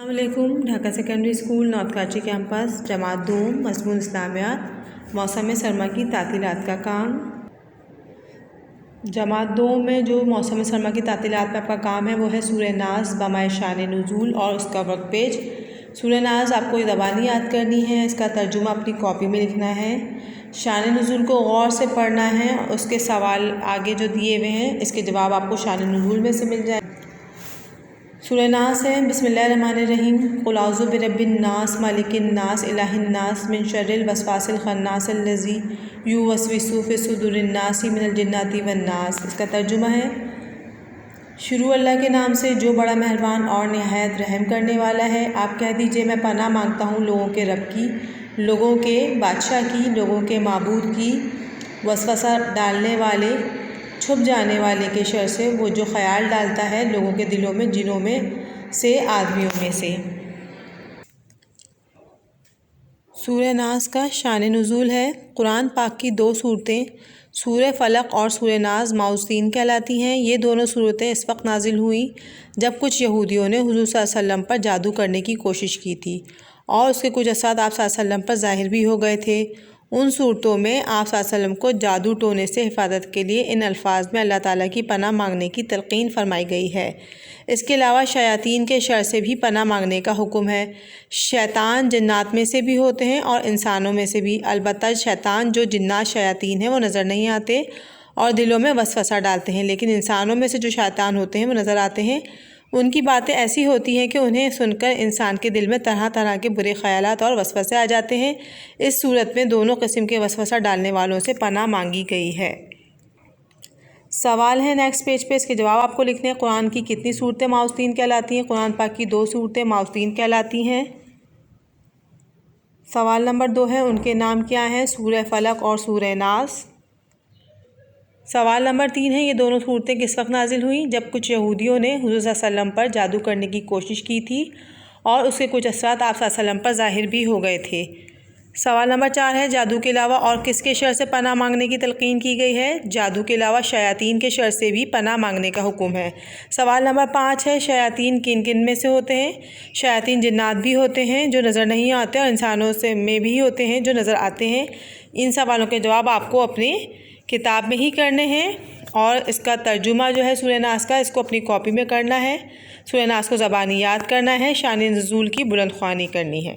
السلام علیکم۔ Dhaka secondary school north Karachi campus جماعت دوم مضمون اسلامیات موسم سرما کی تعطیلات کا کام۔ جماعت دوم میں جو موسم سرما کی تعطیلات میں آپ کا کام ہے وہ ہے سورہ ناس بمائے شان نزول اور اس کا ورک پیج۔ سورہ ناس آپ کو زبانی یاد کرنی ہے، اس کا ترجمہ اپنی کاپی میں لکھنا ہے، شان نزول کو غور سے پڑھنا ہے، اس کے سوال آگے جو دیے ہوئے ہیں اس کے جواب آپ کو شان نزول میں سے مل جائے۔ سورہ ناس ہے، بسم اللہ الرحمن الرحیم، قل اعوذ برب الناس ملک الناس الہ الناس من شر الوسواس الخناس الذی یوسوس فی صدور الناس من الجنۃ والناس۔ اس کا ترجمہ ہے، شروع اللہ کے نام سے جو بڑا مہربان اور نہایت رحم کرنے والا ہے۔ آپ کہہ دیجئے میں پناہ مانگتا ہوں لوگوں کے رب کی، لوگوں کے بادشاہ کی، لوگوں کے معبود کی، وسوسہ ڈالنے والے چھپ جانے والے کے شر سے، وہ جو خیال ڈالتا ہے لوگوں کے دلوں میں، جنوں میں سے، آدمیوں میں سے۔ سورہ ناس کا شان نزول ہے، قرآن پاک کی دو صورتیں سورہ فلق اور سورہ ناس معوذتین کہلاتی ہیں۔ یہ دونوں صورتیں اس وقت نازل ہوئیں جب کچھ یہودیوں نے حضور صلی اللہ علیہ وسلم پر جادو کرنے کی کوشش کی تھی اور اس کے کچھ اثرات آپ صلی اللہ علیہ وسلم پر ظاہر بھی ہو گئے تھے۔ ان صورتوں میں آپ صلی اللہ علیہ وسلم کو جادو ٹونے سے حفاظت کے لیے ان الفاظ میں اللہ تعالیٰ کی پناہ مانگنے کی تلقین فرمائی گئی ہے۔ اس کے علاوہ شیاطین کے شر سے بھی پناہ مانگنے کا حکم ہے۔ شیطان جنات میں سے بھی ہوتے ہیں اور انسانوں میں سے بھی، البتہ شیطان جو جنات شیاطین ہیں وہ نظر نہیں آتے اور دلوں میں وسوسہ ڈالتے ہیں، لیکن انسانوں میں سے جو شیطان ہوتے ہیں وہ نظر آتے ہیں۔ ان کی باتیں ایسی ہوتی ہیں کہ انہیں سن کر انسان کے دل میں طرح طرح کے برے خیالات اور وسوسے آ جاتے ہیں۔ اس صورت میں دونوں قسم کے وسوسہ ڈالنے والوں سے پناہ مانگی گئی ہے۔ سوال ہے نیکسٹ پیج پہ، اس کے جواب آپ کو لکھنے ہیں۔ قرآن کی کتنی صورتیں معوذتین کہلاتی ہیں؟ قرآن پاک کی 2 صورتیں معوذتین کہلاتی ہیں۔ سوال نمبر 2 ہے، ان کے نام کیا ہیں؟ سورہ فلق اور سورہ ناس۔ سوال نمبر 3 ہے، یہ دونوں صورتیں کس وقت نازل ہوئیں؟ جب کچھ یہودیوں نے حضور صلی اللہ علیہ وسلم پر جادو کرنے کی کوشش کی تھی اور اس کے کچھ اثرات آپ صلی اللہ علیہ وسلم پر ظاہر بھی ہو گئے تھے۔ سوال نمبر 4 ہے، جادو کے علاوہ اور کس کے شر سے پناہ مانگنے کی تلقین کی گئی ہے؟ جادو کے علاوہ شیاطین کے شر سے بھی پناہ مانگنے کا حکم ہے۔ سوال نمبر 5 ہے، شیاطین کن کن میں سے ہوتے ہیں؟ شیاطین جنات بھی ہوتے ہیں جو نظر نہیں آتے اور انسانوں سے میں بھی ہوتے ہیں جو نظر آتے ہیں۔ ان سوالوں کے جواب آپ کو اپنی کتاب میں ہی کرنے ہیں اور اس کا ترجمہ جو ہے سورہ ناس کا، اس کو اپنی کاپی میں کرنا ہے۔ سورہ ناس کو زبانی یاد کرنا ہے، شان نزول کی بلند خوانی کرنی ہے۔